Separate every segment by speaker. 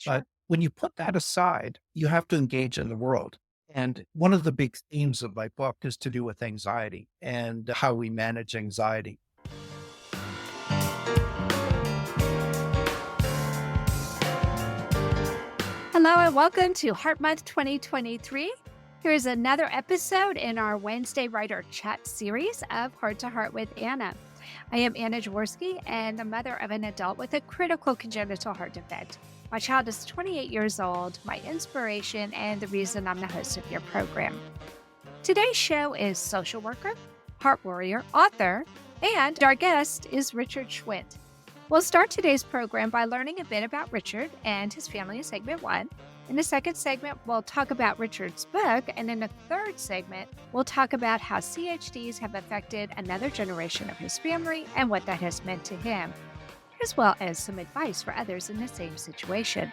Speaker 1: But
Speaker 2: Sure.
Speaker 1: when you put that aside, you have to engage in the world. And one of the big themes of my book is to do with anxiety and how we manage anxiety.
Speaker 2: Hello and welcome to Heart Month 2023. Here's another episode in our Wednesday Writer Chat series of Heart to Heart with Anna. I am Anna Jaworski and the mother of an adult with a critical congenital heart defect. My child is 28 years old, my inspiration, and the reason I'm the host of your program. Today's show is social worker, heart warrior, author, and our guest is Richard Schwindt. We'll start today's program by learning a bit about Richard and his family in segment one. In the second segment, we'll talk about Richard's book. And in the third segment, we'll talk about how CHDs have affected another generation of his family and what that has meant to him, as well as some advice for others in the same situation.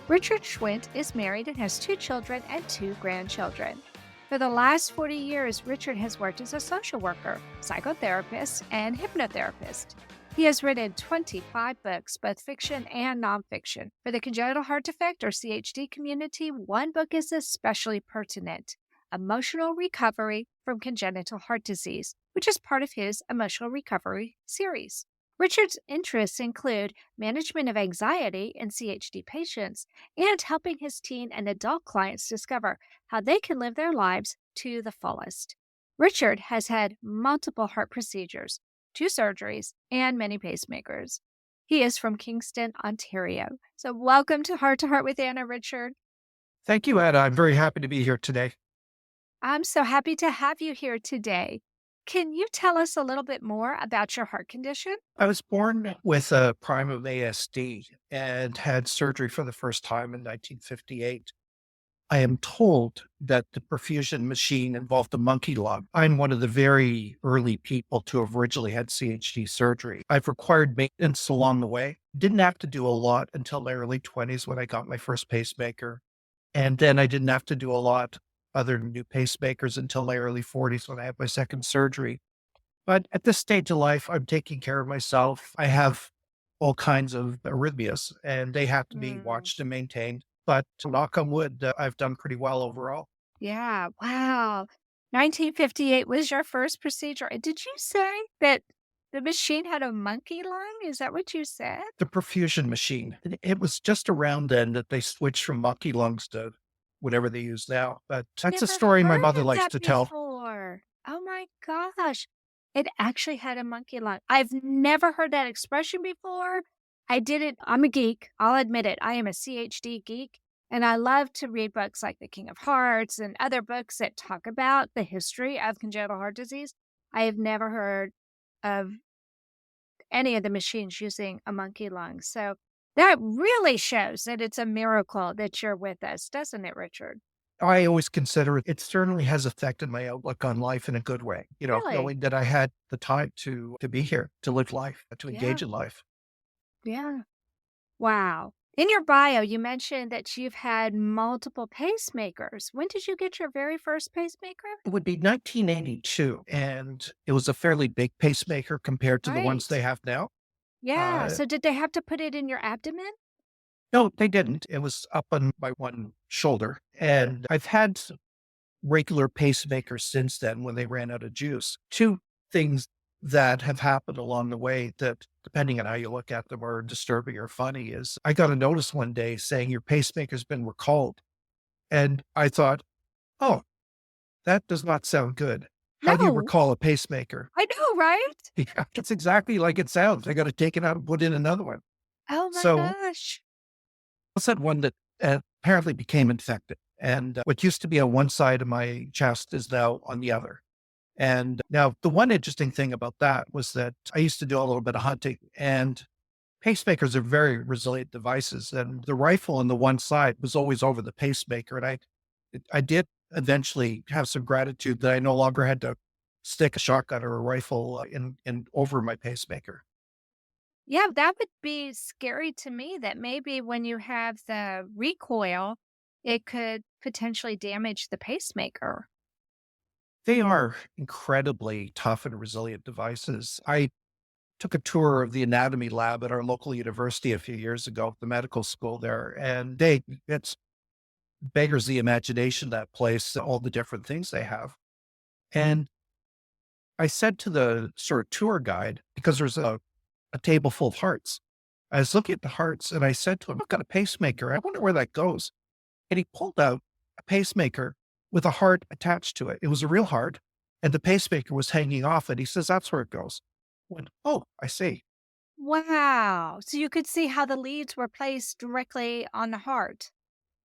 Speaker 2: Richard Schwindt is married and has 2 children and 2 grandchildren. For the last 40 years, Richard has worked as a social worker, psychotherapist, and hypnotherapist. He has written 25 books, both fiction and nonfiction. For the congenital heart defect or CHD community, one book is especially pertinent: Emotional Recovery from Congenital Heart Disease, which is part of his Emotional Recovery series. Richard's interests include management of anxiety in CHD patients and helping his teen and adult clients discover how they can live their lives to the fullest. Richard has had multiple heart procedures, 2 surgeries, and many pacemakers. He is from Kingston, Ontario. So welcome to Heart with Anna, Richard.
Speaker 1: Thank you, Ed. I'm very happy to be here today.
Speaker 2: I'm so happy to have you here today. Can you tell us a little bit more about your heart condition?
Speaker 1: I was born with a prime of ASD and had surgery for the first time in 1958. I am told that the perfusion machine involved a monkey lung. I'm one of the very early people to have originally had CHD surgery. I've required maintenance along the way. Didn't have to do a lot until my early 20s when I got my first pacemaker. And then I didn't have to do a lot other than new pacemakers until my early 40s when I had my second surgery. But at this stage of life, I'm taking care of myself. I have all kinds of arrhythmias, and they have to be
Speaker 2: Mm,
Speaker 1: watched and maintained. But to knock on wood, I've done pretty well overall.
Speaker 2: yeah, wow. 1958 was your first procedure. Did you say that the machine had a monkey lung? Is that what you said?
Speaker 1: The perfusion machine, it was just around then that they switched from monkey lungs to whatever they use now. But that's a
Speaker 2: Never
Speaker 1: story my
Speaker 2: heard
Speaker 1: mother
Speaker 2: of
Speaker 1: likes
Speaker 2: that
Speaker 1: to tell.
Speaker 2: before. Oh my gosh. It actually had a monkey lung. I've never heard that expression before. I'm a geek. I'll admit it. I am a CHD geek. And I love to read books like The King of Hearts and other books that talk about the history of congenital heart disease. I have never heard of any of the machines using a monkey lung. So that really shows that it's a miracle that you're with us, doesn't it, Richard?
Speaker 1: I always consider it certainly has affected my outlook on life in a good way,
Speaker 2: Really?
Speaker 1: knowing that I had the time to be here, to live life, to
Speaker 2: Yeah.
Speaker 1: engage in life.
Speaker 2: Yeah. Wow. In your bio, you mentioned that you've had multiple pacemakers. When did you get your very first pacemaker?
Speaker 1: It would be 1982, and it was a fairly big pacemaker compared to the ones they
Speaker 2: Right.
Speaker 1: have now.
Speaker 2: Yeah.
Speaker 1: Uh,
Speaker 2: So did they have to put it in your abdomen?
Speaker 1: no, they didn't. It was up on my one shoulder, and I've had regular pacemakers since then when they ran out of juice. 2 things that have happened along the way that, depending on how you look at them, are disturbing or funny is I got a notice one day saying your pacemaker's been recalled. And I thought, oh, that does not sound good. How do you
Speaker 2: No.
Speaker 1: recall a pacemaker?
Speaker 2: I know, right?
Speaker 1: Yeah, it's exactly like it sounds. I got to take it out and put in another one.
Speaker 2: Oh my
Speaker 1: So
Speaker 2: gosh.
Speaker 1: I said one that apparently became infected. And what used to be on one side of my chest is now on the other. And now the one interesting thing about that was that I used to do a little bit of hunting, and pacemakers are very resilient devices. And the rifle on the one side was always over the pacemaker. And I did eventually have some gratitude that I no longer had to stick a shotgun or a rifle in over my pacemaker.
Speaker 2: Yeah, that would be scary to me that maybe when you have the recoil, it could potentially damage the pacemaker.
Speaker 1: They are incredibly tough and resilient devices. I took a tour of the anatomy lab at our local university a few years ago, the medical school there, and it's beggars the imagination, that place, all the different things they have. And I said to the sort of tour guide, because there's a table full of hearts. I was looking at the hearts and I said to him, I've got a pacemaker. I wonder where that goes. And he pulled out a pacemaker with a heart attached to it. It was a real heart and the pacemaker was hanging off it. He says, that's where it goes. I went, oh, I see.
Speaker 2: Wow. So you could see how the leads were placed directly on the heart.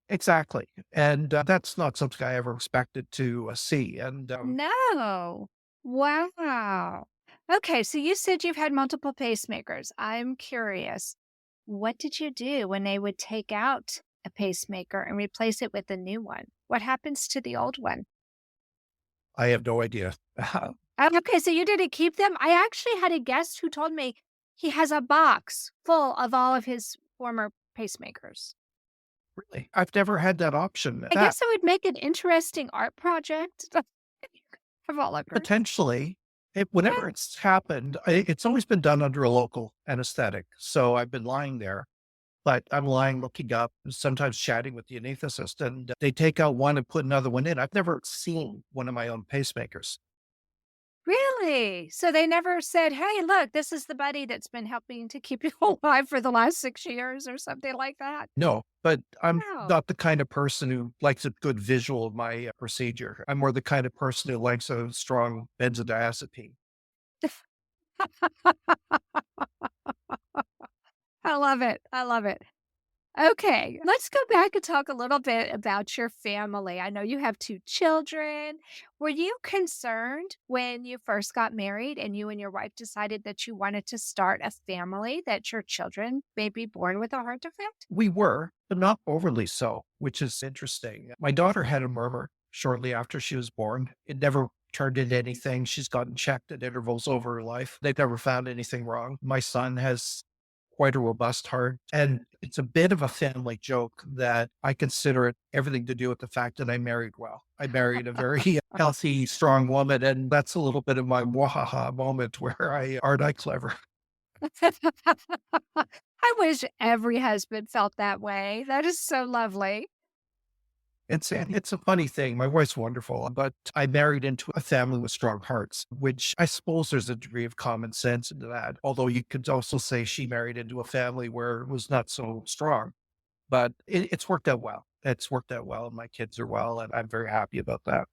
Speaker 1: Exactly. And that's not something I ever expected to see. And
Speaker 2: No. Wow. Okay, so you said you've had multiple pacemakers. I'm curious. What did you do when they would take out a pacemaker and replace it with a new one? What happens to the old one?
Speaker 1: I have no idea.
Speaker 2: Okay, so you didn't keep them? I actually had a guest who told me he has a box full of all of his former pacemakers.
Speaker 1: Really, I've never had that option.
Speaker 2: I
Speaker 1: That
Speaker 2: guess it would make an interesting art project of all of yours.
Speaker 1: potentially,
Speaker 2: Yeah.
Speaker 1: whenever it's happened, it's always been done under a local anesthetic. So I've been lying there, but I'm lying, looking up, sometimes chatting with the anesthetist, and they take out one and put another one in. I've never seen one of my own pacemakers.
Speaker 2: Really? So they never said, "Hey, look, this is the buddy that's been helping to keep you alive for the last 6 years," or something like that?
Speaker 1: No, but I'm
Speaker 2: Wow.
Speaker 1: not the kind of person who likes a good visual of my procedure. I'm more the kind of person who likes a strong benzodiazepine.
Speaker 2: I love it. I love it. Okay, let's go back and talk a little bit about your family. I know you have 2 children. Were you concerned when you first got married and you and your wife decided that you wanted to start a family, that your children may be born with a heart defect?
Speaker 1: We were, but not overly so, which is interesting. My daughter had a murmur shortly after she was born. It never turned into anything. She's gotten checked at intervals over her life. They've never found anything wrong. My son has quite a robust heart. And it's a bit of a family joke that I consider it everything to do with the fact that I married well. I married a very healthy, strong woman. And that's a little bit of my wahaha moment where aren't I clever?
Speaker 2: I wish every husband felt that way. That is so lovely.
Speaker 1: It's a funny thing. My wife's wonderful, but I married into a family with strong hearts, which I suppose there's a degree of common sense into that. Although you could also say she married into a family where it was not so strong, but it's worked out well. It's worked out well, and my kids are well, and I'm very happy about that.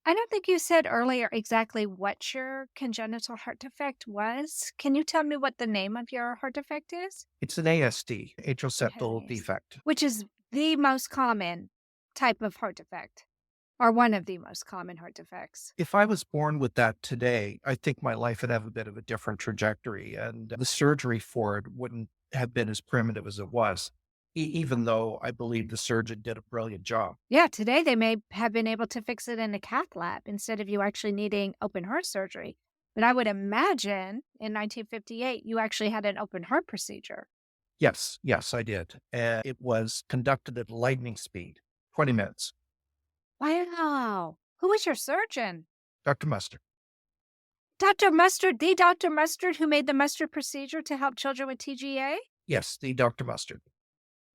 Speaker 2: I don't think you said earlier exactly what your congenital heart defect was. Can you tell me what the name of your heart defect is?
Speaker 1: It's an ASD, atrial septal
Speaker 2: Yes.
Speaker 1: defect.
Speaker 2: Which is the most common type of heart defect, or one of the most common heart defects.
Speaker 1: If I was born with that today, I think my life would have a bit of a different trajectory, and the surgery for it wouldn't have been as primitive as it was, even though I believe the surgeon did a brilliant job.
Speaker 2: Yeah, today they may have been able to fix it in a cath lab instead of you actually needing open heart surgery. But I would imagine in 1958, you actually had an open heart procedure.
Speaker 1: Yes, yes, I did. And it was conducted at lightning speed, 20 minutes.
Speaker 2: Wow. Who was your surgeon?
Speaker 1: Dr. Mustard.
Speaker 2: Dr. Mustard, the Dr. Mustard who made the mustard procedure to help children with TGA?
Speaker 1: Yes, the Dr. Mustard.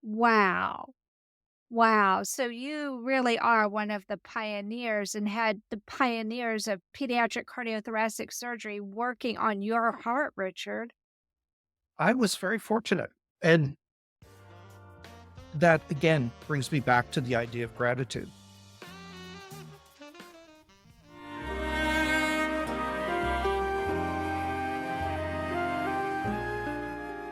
Speaker 2: Wow. Wow. So you really are one of the pioneers and had the pioneers of pediatric cardiothoracic surgery working on your heart, Richard.
Speaker 1: I was very fortunate. And that again brings me back to the idea of gratitude.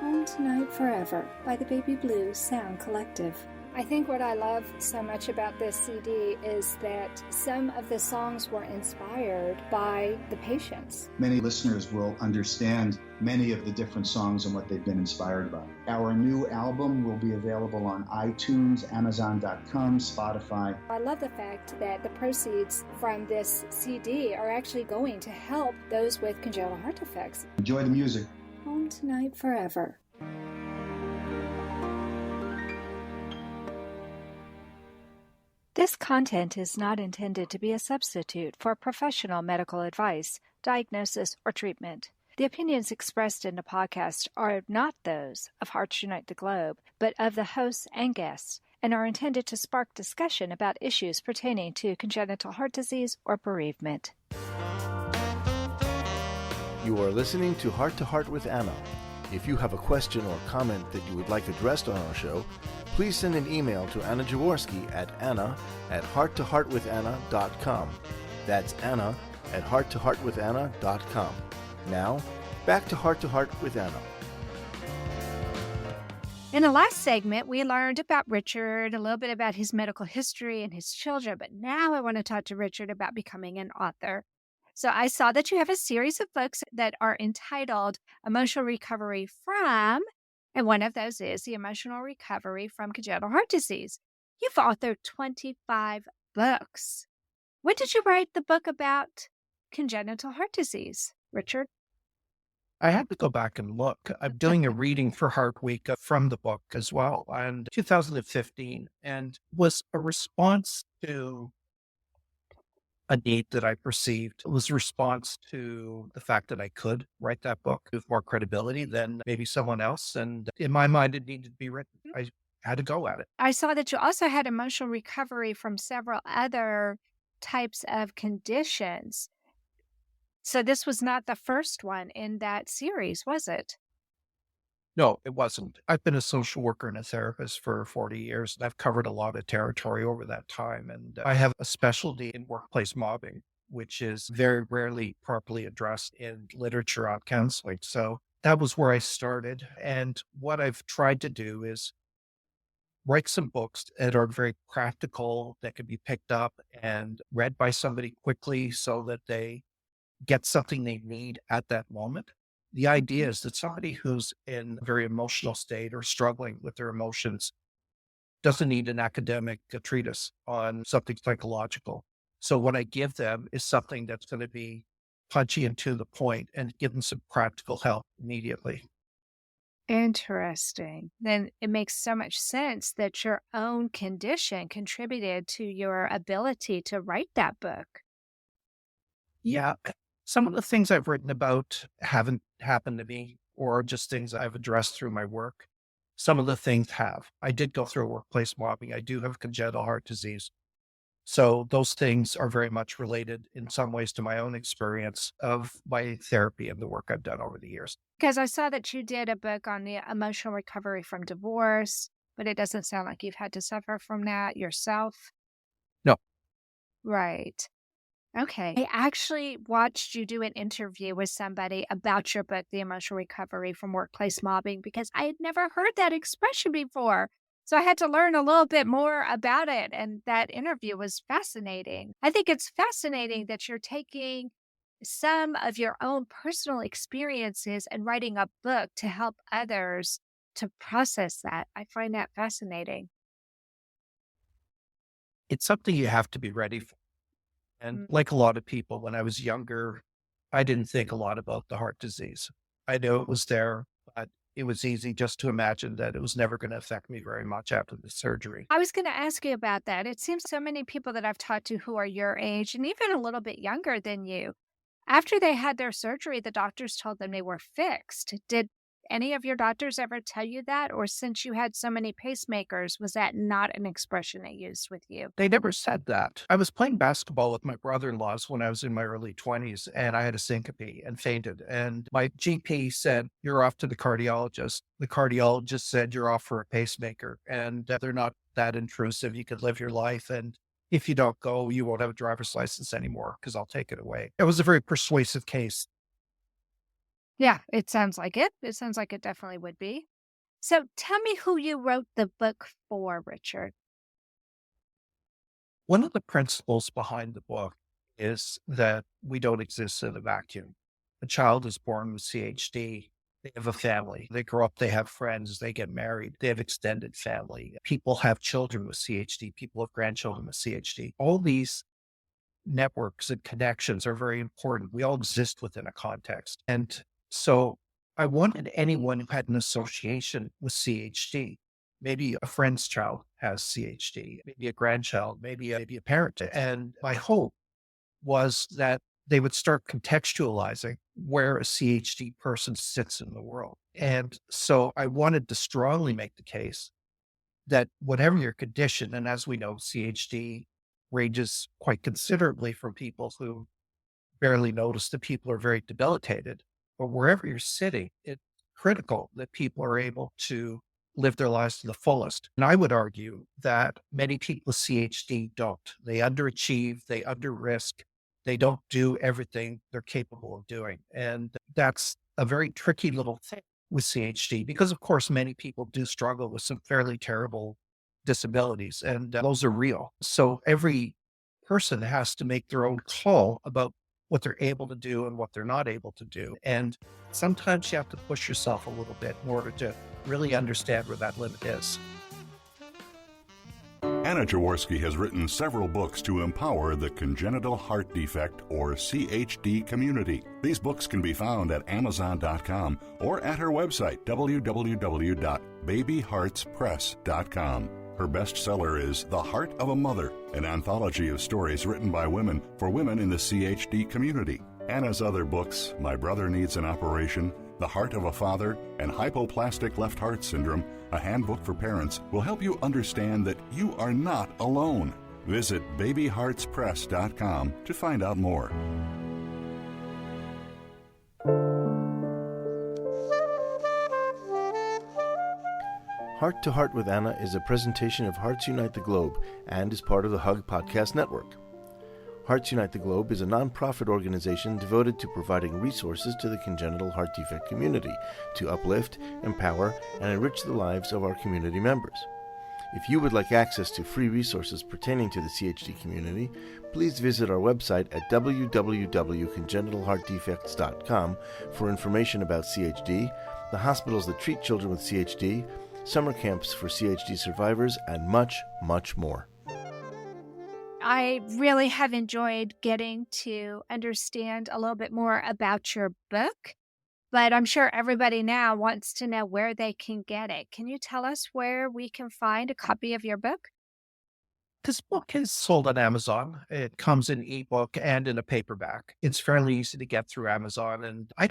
Speaker 3: Home Tonight Forever by the Baby Blues Sound Collective. I think what I love so much about this CD is that some of the songs were inspired by the patients.
Speaker 4: Many listeners will understand many of the different songs and what they've been inspired by. Our new album will be available on iTunes, Amazon.com, Spotify.
Speaker 3: I love the fact that the proceeds from this CD are actually going to help those with congenital heart defects.
Speaker 4: Enjoy the music.
Speaker 3: Home Tonight Forever. This content is not intended to be a substitute for professional medical advice, diagnosis, or treatment. The opinions expressed in the podcast are not those of Hearts Unite the Globe, but of the hosts and guests, and are intended to spark discussion about issues pertaining to congenital heart disease or bereavement.
Speaker 5: You are listening to Heart with Anna. If you have a question or comment that you would like addressed on our show, please send an email to Anna Jaworski at anna@hearttoheartwithanna.com. That's anna@hearttoheartwithanna.com. Now, back to Heart with Anna.
Speaker 2: In the last segment, we learned about Richard, a little bit about his medical history and his children, but now I want to talk to Richard about becoming an author. So I saw that you have a series of books that are entitled Emotional Recovery From, and one of those is The Emotional Recovery from Congenital Heart Disease. You've authored 25 books. When did you write the book about congenital heart disease, Richard?
Speaker 1: I had to go back and look. I'm doing a reading for Heart Week from the book as well, and 2015, and was a response to a need that I perceived. It was a response to the fact that I could write that book with more credibility than maybe someone else. And in my mind, it needed to be written. I had to go at it.
Speaker 2: I saw that you also had emotional recovery from several other types of conditions. So this was not the first one in that series, was it?
Speaker 1: No, it wasn't. I've been a social worker and a therapist for 40 years, and I've covered a lot of territory over that time. And I have a specialty in workplace mobbing, which is very rarely properly addressed in literature on counseling. So that was where I started. And what I've tried to do is write some books that are very practical, that can be picked up and read by somebody quickly so that they get something they need at that moment. The idea is that somebody who's in a very emotional state or struggling with their emotions doesn't need an academic treatise on something psychological. So what I give them is something that's going to be punchy and to the point and give them some practical help immediately.
Speaker 2: Interesting. Then it makes so much sense that your own condition contributed to your ability to write that book.
Speaker 1: Yeah. Some of the things I've written about haven't happened to me or just things I've addressed through my work. Some of the things have. I did go through workplace mobbing. I do have congenital heart disease. So those things are very much related in some ways to my own experience of my therapy and the work I've done over the years.
Speaker 2: Because I saw that you did a book on the emotional recovery from divorce, but it doesn't sound like you've had to suffer from that yourself.
Speaker 1: No.
Speaker 2: Right. Okay. I actually watched you do an interview with somebody about your book, The Emotional Recovery from Workplace Mobbing, because I had never heard that expression before. So I had to learn a little bit more about it. And that interview was fascinating. I think it's fascinating that you're taking some of your own personal experiences and writing a book to help others to process that. I find that fascinating.
Speaker 1: It's something you have to be ready for. And like a lot of people, when I was younger, I didn't think a lot about the heart disease. I knew it was there, but it was easy just to imagine that it was never going to affect me very much after the surgery.
Speaker 2: I was going to ask you about that. It seems so many people that I've talked to who are your age and even a little bit younger than you, after they had their surgery, the doctors told them they were fixed. Did any of your doctors ever tell you that? Or since you had so many pacemakers, was that not an expression they used with you?
Speaker 1: They never said that. I was playing basketball with my brother-in-laws when I was in my early 20s, and I had a syncope and fainted. And my GP said, "You're off to the cardiologist." The cardiologist said, "You're off for a pacemaker, and they're not that intrusive. You could live your life. And if you don't go, you won't have a driver's license anymore because I'll take it away." It was a very persuasive case.
Speaker 2: Yeah, it sounds like it. It sounds like it definitely would be. So tell me who you wrote the book for, Richard.
Speaker 1: One of the principles behind the book is that we don't exist in a vacuum. A child is born with CHD. They have a family. They grow up, they have friends, they get married, they have extended family. People have children with CHD, people have grandchildren with CHD. All these networks and connections are very important. We all exist within a context. And so I wanted anyone who had an association with CHD, maybe a friend's child has CHD, maybe a grandchild, maybe a parent. And my hope was that they would start contextualizing where a CHD person sits in the world. And so I wanted to strongly make the case that whatever your condition, and as we know, CHD ranges quite considerably from people who barely notice that people are very debilitated, but wherever you're sitting, it's critical that people are able to live their lives to the fullest. And I would argue that many people with CHD don't. They underachieve, they under risk, they don't do everything they're capable of doing. And that's a very tricky little thing with CHD because, of course, many people do struggle with some fairly terrible disabilities, and those are real. So every person has to make their own call about what they're able to do and what they're not able to do. And sometimes you have to push yourself a little bit in order to really understand where that limit is.
Speaker 6: Anna Jaworski has written several books to empower the congenital heart defect or CHD community. These books can be found at Amazon.com or at her website, www.babyheartspress.com. Her bestseller is The Heart of a Mother, an anthology of stories written by women for women in the CHD community. Anna's other books, My Brother Needs an Operation, The Heart of a Father, and Hypoplastic Left Heart Syndrome, a handbook for parents, will help you understand that you are not alone. Visit babyheartspress.com to find out more.
Speaker 5: Heart to Heart with Anna is a presentation of Hearts Unite the Globe and is part of the Hug Podcast Network. Hearts Unite the Globe is a non-profit organization devoted to providing resources to the congenital heart defect community to uplift, empower, and enrich the lives of our community members. If you would like access to free resources pertaining to the CHD community, please visit our website at www.congenitalheartdefects.com for information about CHD, the hospitals that treat children with CHD, summer camps for CHD survivors, and much, much more.
Speaker 2: I really have enjoyed getting to understand a little bit more about your book, but I'm sure everybody now wants to know where they can get it. Can you tell us where we can find a copy of your book?
Speaker 1: This book is sold on Amazon. It comes in ebook and in a paperback. It's fairly easy to get through Amazon. And I'm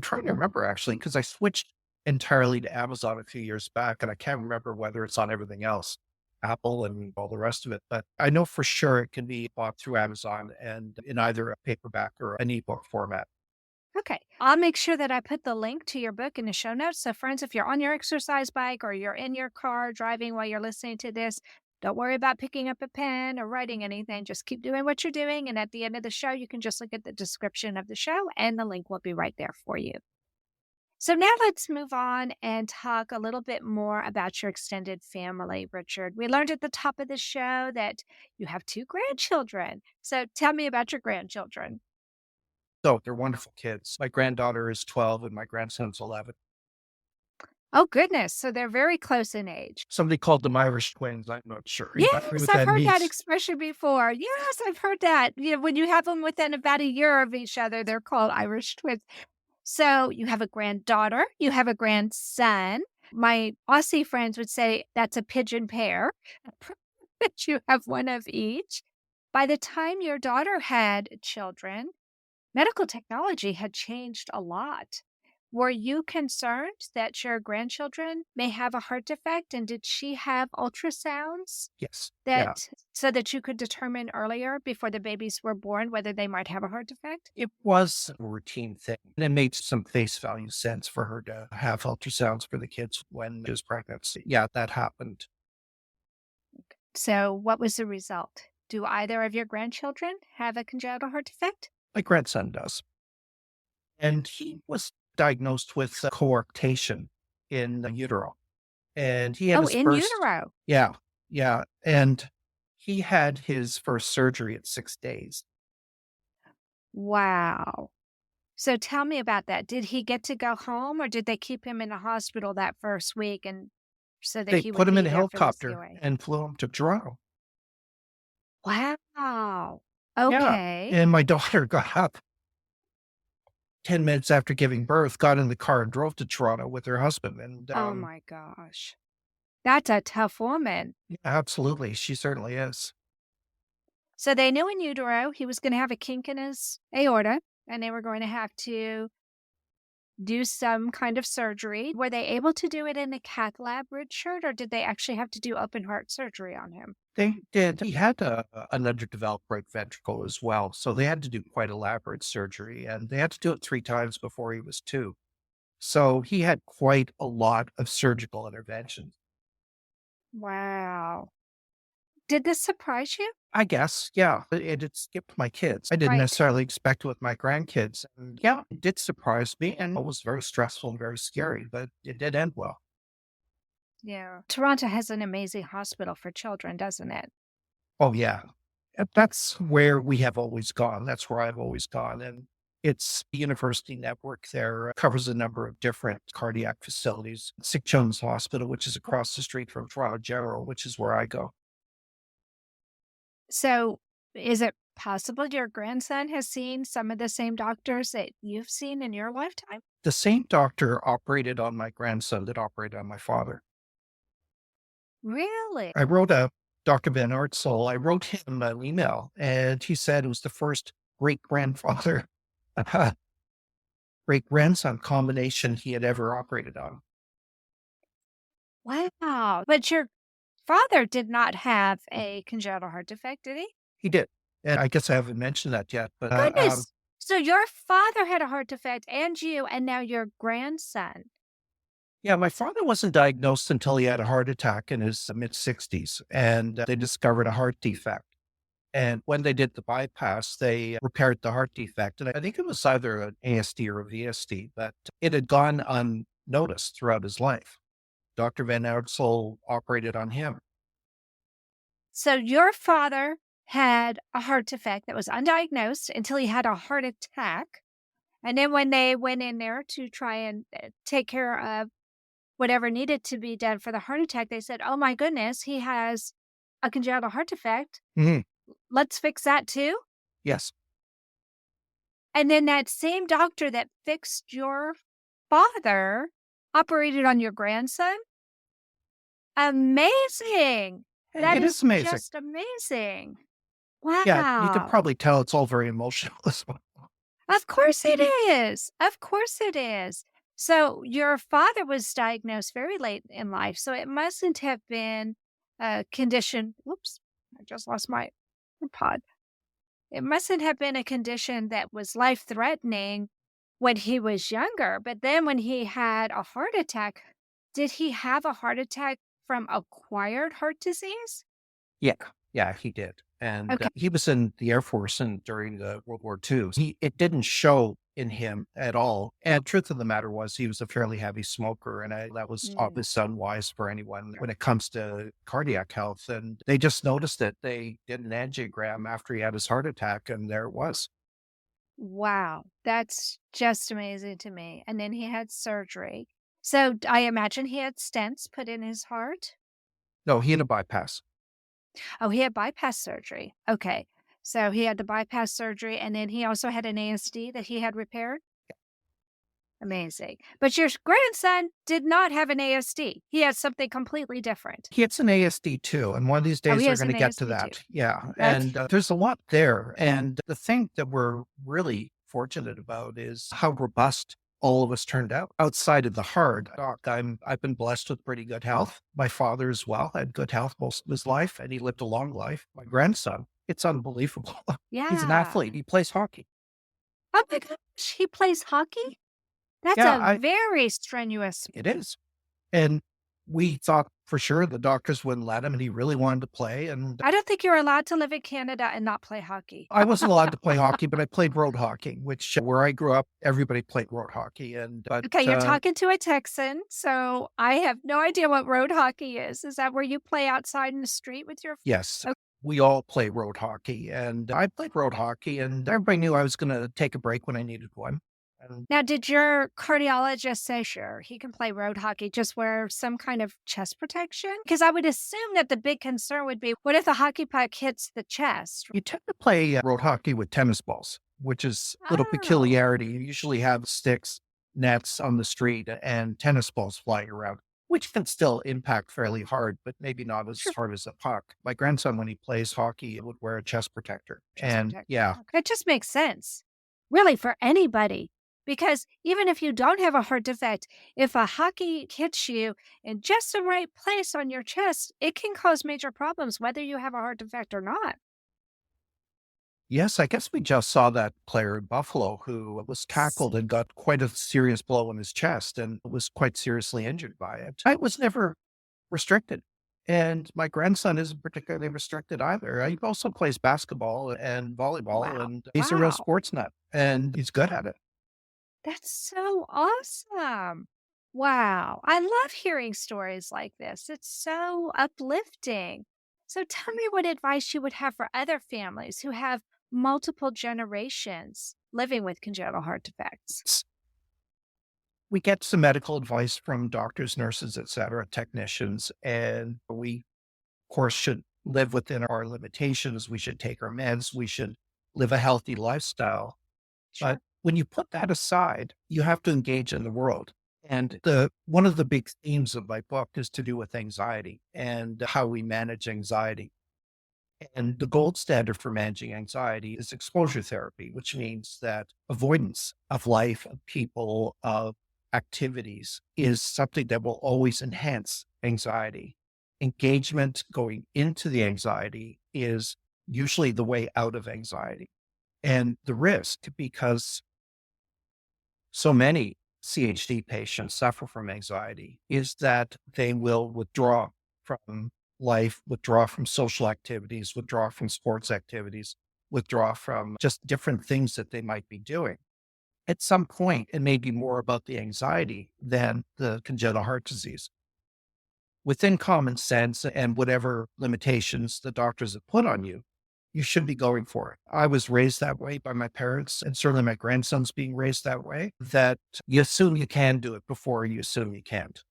Speaker 1: trying to remember actually, because I switched entirely to Amazon a few years back, and I can't remember whether it's on everything else, Apple and all the rest of it. But I know for sure it can be bought through Amazon and in either a paperback or an ebook format.
Speaker 2: Okay. I'll make sure that I put the link to your book in the show notes. So, friends, if you're on your exercise bike or you're in your car driving while you're listening to this, don't worry about picking up a pen or writing anything. Just keep doing what you're doing. And at the end of the show, you can just look at the description of the show and the link will be right there for you. So now let's move on and talk a little bit more about your extended family, Richard. We learned at the top of the show that you have 2 grandchildren. So tell me about your grandchildren.
Speaker 1: So they're wonderful kids. My granddaughter is 12 and my grandson's 11.
Speaker 2: Oh, goodness. So they're very close in age.
Speaker 1: Somebody called them Irish twins. I'm not sure exactly
Speaker 2: Yes,
Speaker 1: what
Speaker 2: I've
Speaker 1: that
Speaker 2: heard that
Speaker 1: means.
Speaker 2: expression before. Yes, I've heard that. When you have them within about a year of each other, they're called Irish twins. So you have a granddaughter, you have a grandson. My Aussie friends would say that's a pigeon pair, that you have one of each. By the time your daughter had children, medical technology had changed a lot. Were you concerned that your grandchildren may have a heart defect? And did she have ultrasounds
Speaker 1: Yes. Yeah.
Speaker 2: so that you could determine earlier before the babies were born whether they might have a heart defect?
Speaker 1: It was a routine thing. And it made some face value sense for her to have ultrasounds for the kids when she was pregnant. So, yeah, that happened.
Speaker 2: So what was the result? Do either of your grandchildren have a congenital heart defect?
Speaker 1: My grandson does. And he was diagnosed with coarctation in the utero. And he had
Speaker 2: Oh,
Speaker 1: his
Speaker 2: in
Speaker 1: first,
Speaker 2: utero.
Speaker 1: yeah, yeah. And he had his first surgery at 6 days.
Speaker 2: Wow. So tell me about that. Did he get to go home or did they keep him in the hospital that first week and so that
Speaker 1: They
Speaker 2: he would
Speaker 1: put him
Speaker 2: be
Speaker 1: in a
Speaker 2: there for the
Speaker 1: helicopter
Speaker 2: COA?
Speaker 1: and flew him to Toronto.
Speaker 2: Wow.
Speaker 1: Yeah.
Speaker 2: Okay.
Speaker 1: And my daughter got up 10 minutes after giving birth, got in the car and drove to Toronto with her husband. And
Speaker 2: Oh my gosh. That's a tough woman.
Speaker 1: yeah, absolutely, she certainly is.
Speaker 2: So they knew in utero he was going to have a kink in his aorta and they were going to have to do some kind of surgery. Were they able to do it in a cath lab, Richard, or did they actually have to do open heart surgery on him?
Speaker 1: They did. He had an underdeveloped right ventricle as well. So they had to do quite elaborate surgery, and they had to do it 3 times before he was 2. So he had quite a lot of surgical interventions.
Speaker 2: Wow. Did this surprise you?
Speaker 1: I guess, yeah. It skipped my kids. I didn't
Speaker 2: Right.
Speaker 1: necessarily expect it with my grandkids. And yeah, it did surprise me, and it was very stressful and very scary, but it did end well.
Speaker 2: Yeah. Toronto has an amazing hospital for children, doesn't it?
Speaker 1: Oh, yeah. That's where we have always gone. That's where I've always gone. And it's the university network there covers a number of different cardiac facilities. Sick Jones Hospital, which is across the street from Toronto General, which is where I go.
Speaker 2: So, is it possible your grandson has seen some of the same doctors that you've seen in your lifetime?
Speaker 1: The same doctor operated on my grandson that operated on my father.
Speaker 2: Really?
Speaker 1: I wrote Dr. Van Artzel, I wrote him an email, and he said it was the first great-grandfather, great-grandson combination he had ever operated on.
Speaker 2: Wow. But your father did not have a congenital heart defect, did he?
Speaker 1: He did. And I guess I haven't mentioned that yet, but
Speaker 2: Goodness. So your father had a heart defect and you, and now your grandson.
Speaker 1: yeah, my father wasn't diagnosed until he had a heart attack in his mid-60s, and they discovered a heart defect. And when they did the bypass, they repaired the heart defect. And I think it was either an ASD or a VSD, but it had gone unnoticed throughout his life. Dr. Van Artzel operated on him.
Speaker 2: So your father had a heart defect that was undiagnosed until he had a heart attack. And then when they went in there to try and take care of whatever needed to be done for the heart attack, they said, oh my goodness, he has a congenital heart defect.
Speaker 1: Mhm.
Speaker 2: Let's fix that too.
Speaker 1: Yes.
Speaker 2: And then that same doctor that fixed your father operated on your grandson. Amazing. That
Speaker 1: It
Speaker 2: is
Speaker 1: is amazing.
Speaker 2: just amazing.
Speaker 1: Yeah, you could
Speaker 2: Wow.
Speaker 1: probably tell it's all very emotional as well.
Speaker 2: Of course it is. Of course it is. So your father was diagnosed very late in life. So it mustn't have been a condition. Whoops, I just lost my pod. It mustn't have been a condition that was life threatening when he was younger. But then when he had a heart attack, did he have a heart attack from acquired heart disease?
Speaker 1: Yeah, yeah, he did. And
Speaker 2: Okay.
Speaker 1: he was in the Air Force and during the World War II. It didn't show in him at all. And truth of the matter was he was a fairly heavy smoker. And that was
Speaker 2: Mm.
Speaker 1: obviously unwise for anyone when it comes to cardiac health. And they just noticed it. They did an angiogram after he had his heart attack, and there it was.
Speaker 2: Wow, that's just amazing to me. And then he had surgery. So I imagine he had stents put in his heart.
Speaker 1: No, he had a bypass.
Speaker 2: Oh, he had bypass surgery. Okay. So he had the bypass surgery and then he also had an ASD that he had repaired. Amazing. But your grandson did not have an ASD. He has something completely different.
Speaker 1: He has an ASD too, and one of these
Speaker 2: Oh,
Speaker 1: days
Speaker 2: he
Speaker 1: they're
Speaker 2: has
Speaker 1: going
Speaker 2: an
Speaker 1: to get to
Speaker 2: ASD
Speaker 1: that.
Speaker 2: too.
Speaker 1: Yeah,
Speaker 2: Okay.
Speaker 1: and there's a lot there. And the thing that we're really fortunate about is how robust all of us turned out. Outside of the heart, I've been blessed with pretty good health. My father as well had good health most of his life, and he lived a long life. My grandson, it's unbelievable. He's an
Speaker 2: Yeah.
Speaker 1: athlete. He plays hockey.
Speaker 2: Oh my gosh, he plays hockey? That's
Speaker 1: Yeah,
Speaker 2: a very strenuous.
Speaker 1: it is. And we thought for sure the doctors wouldn't let him, and he really wanted to play. And
Speaker 2: I don't think you're allowed to live in Canada and not play hockey.
Speaker 1: I wasn't allowed to play hockey, but I played road hockey, which where I grew up, everybody played road hockey. And but
Speaker 2: Okay, you're talking to a Texan, so I have no idea what road hockey is. Is that where you play outside in the street with your
Speaker 1: yes,
Speaker 2: Okay.
Speaker 1: we all play road hockey, and I played road hockey, and everybody knew I was going to take a break when I needed one. And
Speaker 2: Now, did your cardiologist say, sure, he can play road hockey, just wear some kind of chest protection? Because I would assume that the big concern would be, what if the hockey puck hits the chest?
Speaker 1: you tend to play road hockey with tennis balls, which is a little
Speaker 2: Oh,
Speaker 1: peculiarity. You usually have sticks, nets on the street, and tennis balls flying around. which can still impact fairly hard, but maybe not as
Speaker 2: Sure.
Speaker 1: hard as a puck. My grandson, when he plays hockey, would wear a chest protector.
Speaker 2: Chest
Speaker 1: And
Speaker 2: protector.
Speaker 1: yeah,
Speaker 2: Okay. It just makes sense, really, for anybody. Because even if you don't have a heart defect, if a hockey hits you in just the right place on your chest, it can cause major problems, whether you have a heart defect or not.
Speaker 1: yes, I guess we just saw that player in Buffalo who was
Speaker 2: S-
Speaker 1: tackled and got quite a serious blow in his chest and was quite seriously injured by it. I was never restricted. And my grandson isn't particularly restricted either. He also plays basketball and volleyball,
Speaker 2: Wow.
Speaker 1: and he's a real
Speaker 2: Wow.
Speaker 1: sports nut and he's good at it.
Speaker 2: That's so awesome. Wow. I love hearing stories like this. It's so uplifting. So tell me what advice you would have for other families who have multiple generations living with congenital heart defects.
Speaker 1: We get some medical advice from doctors, nurses, et cetera, technicians, and we, of course, should live within our limitations. We should take our meds. We should live a healthy lifestyle. But
Speaker 2: Sure.
Speaker 1: when you put that aside, you have to engage in the world. And the one of the big themes of my book is to do with anxiety and how we manage anxiety. And the gold standard for managing anxiety is exposure therapy, which means that avoidance of life, of people, of activities is something that will always enhance anxiety. Engagement going into the anxiety is usually the way out of anxiety. And the risk, because so many CHD patients suffer from anxiety, is that they will withdraw from life, withdraw from social activities, withdraw from sports activities, withdraw from just different things that they might be doing. At some point, it may be more about the anxiety than the congenital heart disease. Within common sense and whatever limitations the doctors have put on you, you should be going for it. I was raised that way by my parents, and certainly my grandson's being raised that way, that you assume you can do it before you assume you can't.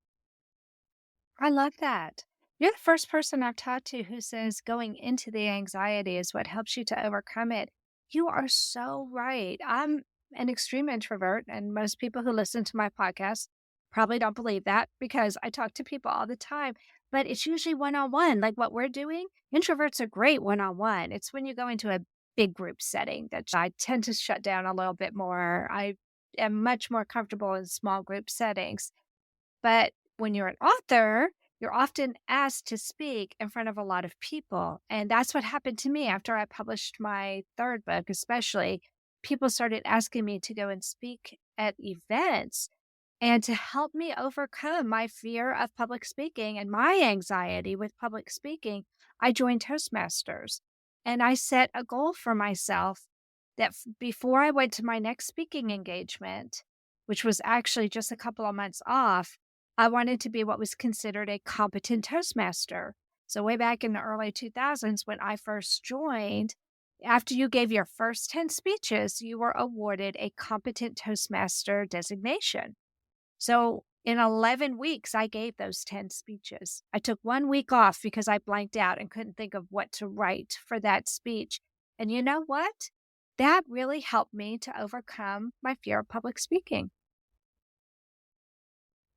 Speaker 2: I love that. You're the first person I've talked to who says going into the anxiety is what helps you to overcome it. You are so right. I'm an extreme introvert, and most people who listen to my podcast probably don't believe that because I talk to people all the time, but it's usually one on one, like what we're doing. Introverts are great one on one. It's when you go into a big group setting that I tend to shut down a little bit more. I am much more comfortable in small group settings. But when you're an author, you're often asked to speak in front of a lot of people. And that's what happened to me after I published my third book, especially. People started asking me to go and speak at events and to help me overcome my fear of public speaking and my anxiety with public speaking. I joined Toastmasters and I set a goal for myself that before I went to my next speaking engagement, which was actually just a couple of months off, I wanted to be what was considered a competent Toastmaster. So, way back in the early 2000s, when I first joined, after you gave your first 10 speeches, you were awarded a competent Toastmaster designation. So, in 11 weeks, I gave those 10 speeches. I took 1 week off because I blanked out and couldn't think of what to write for that speech. And you know what? That really helped me to overcome my fear of public speaking.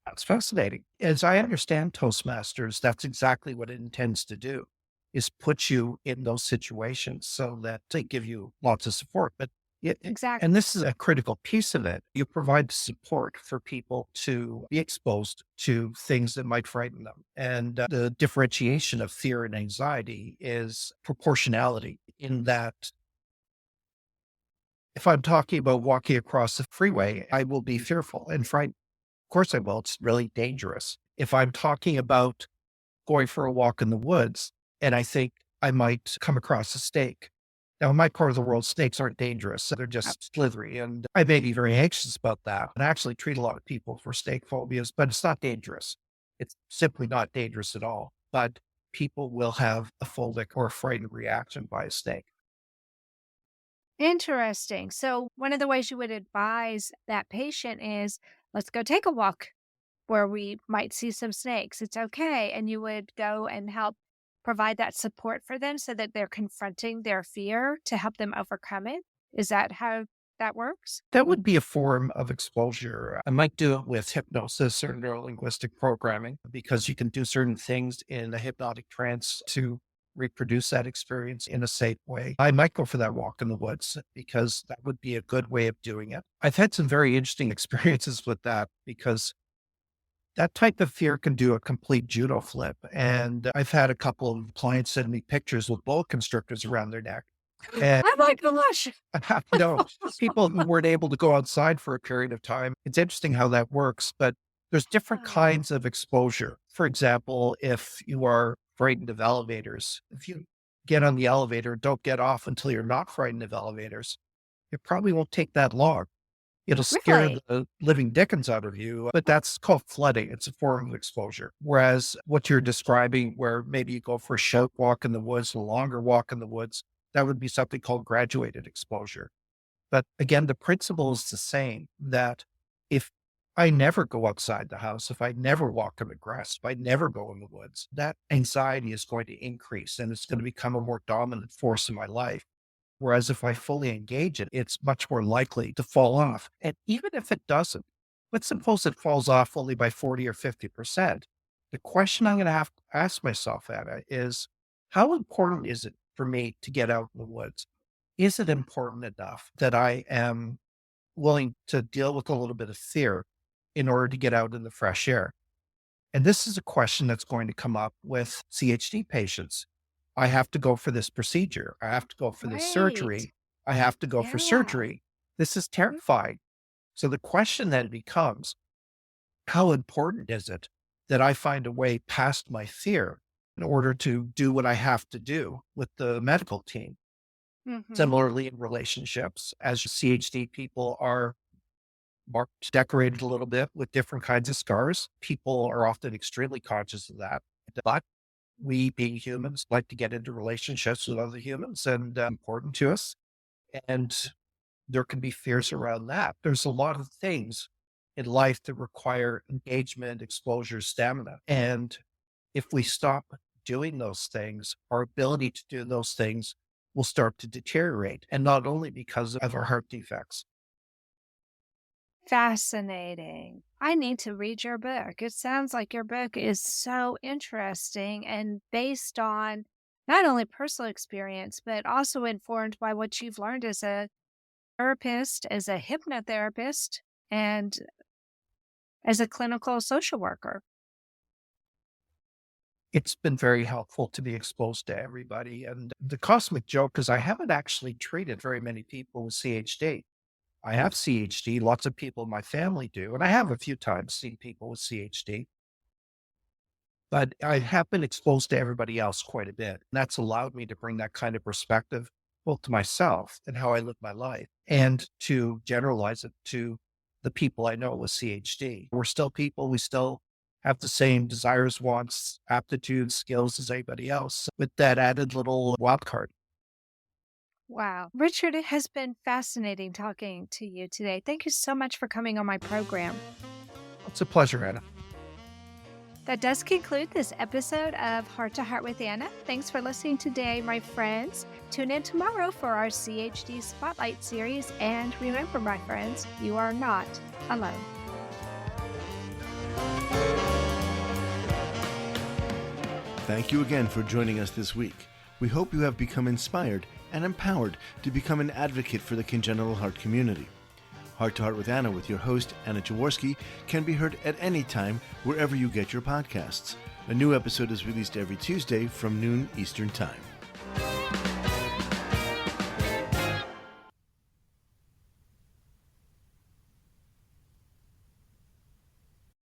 Speaker 1: That's fascinating. As I understand Toastmasters, that's exactly what it intends to do, is put you in those situations so that they give you lots of support. But and
Speaker 2: Exactly.
Speaker 1: this is a critical piece of it. You provide support for people to be exposed to things that might frighten them. And the differentiation of fear and anxiety is proportionality, in that if I'm talking about walking across the freeway, I will be fearful and frightened. Of course I will. It's really dangerous. If I'm talking about going for a walk in the woods and I think I might come across a snake. Now, in my part of the world, snakes aren't dangerous. They're
Speaker 2: Uh,
Speaker 1: just slithery. And I may be very anxious about that. And I actually treat a lot of people for snake phobias, but it's not dangerous. It's simply not dangerous at all. But people will have a phobic or a frightened reaction by a snake.
Speaker 2: Interesting. So, one of the ways you would advise that patient is let's go take a walk where we might see some snakes. It's okay. And you would go and help provide that support for them so that they're confronting their fear to help them overcome it. Is that how that works?
Speaker 1: That would be a form of exposure. I might do it with hypnosis or neurolinguistic programming because you can do certain things in a hypnotic trance to reproduce that experience in a safe way. I might go for that walk in the woods because that would be a good way of doing it. I've had some very interesting experiences with that because that type of fear can do a complete judo flip. And I've had a couple of clients send me pictures with boa constrictors around their neck. And
Speaker 2: Oh my gosh.
Speaker 1: people who weren't able to go outside for a period of time. It's interesting how that works, but there's different kinds of exposure. For example, if you are frightened of elevators, if you get on the elevator, don't get off until you're not frightened of elevators, it probably won't take that long. It'll scare
Speaker 2: Really?
Speaker 1: the living dickens out of you, but that's called flooding. It's a form of exposure. Whereas what you're describing, where maybe you go for a short walk in the woods, a longer walk in the woods, that would be something called graduated exposure. But again, the principle is the same, that if I never go outside the house, if I never walk in the grass, if I never go in the woods, that anxiety is going to increase and it's going to become a more dominant force in my life. Whereas if I fully engage it, it's much more likely to fall off. And even if it doesn't, let's suppose it falls off only by 40 or 50%. The question I'm going to have to ask myself, Anna, is how important is it for me to get out in the woods? Is it important enough that I am willing to deal with a little bit of fear in order to get out in the fresh air? And this is a question that's going to come up with CHD patients. I have to go for this procedure. I have to go for this
Speaker 2: Right.
Speaker 1: surgery. I have to go for
Speaker 2: Yeah.
Speaker 1: surgery. This is terrifying. So the question then becomes, how important is it that I find a way past my fear in order to do what I have to do with the medical team?
Speaker 2: Mhm.
Speaker 1: Similarly, in relationships, as CHD people are marked, decorated a little bit with different kinds of scars, people are often extremely conscious of that. But we, being humans, like to get into relationships with other humans and important to us. And there can be fears around that. There's a lot of things in life that require engagement, exposure, stamina. And if we stop doing those things, our ability to do those things will start to deteriorate. And not only because of our heart defects.
Speaker 2: Fascinating. I need to read your book. It sounds like your book is so interesting and based on not only personal experience, but also informed by what you've learned as a therapist, as a hypnotherapist, and as a clinical social worker.
Speaker 1: It's been very helpful to be exposed to everybody. And the cosmic joke is I haven't actually treated very many people with CHD. I have CHD. Lots of people in my family do. And I have a few times seen people with CHD. But I have been exposed to everybody else quite a bit. And that's allowed me to bring that kind of perspective both to myself and how I live my life and to generalize it to the people I know with CHD. We're still people. We still have the same desires, wants, aptitudes, skills as anybody else with that added little wild card.
Speaker 2: Wow. Richard, it has been fascinating talking to you today. Thank you so much for coming on my program.
Speaker 1: It's a pleasure, Anna.
Speaker 2: That does conclude this episode of Heart to Heart with Anna. Thanks for listening today, my friends. Tune in tomorrow for our CHD Spotlight series. And remember, my friends, you are not alone.
Speaker 5: Thank you again for joining us this week. We hope you have become inspired and empowered to become an advocate for the congenital heart community. Heart to Heart with Anna with your host, Anna Jaworski, can be heard at any time wherever you get your podcasts. A new episode is released every Tuesday from noon Eastern Time.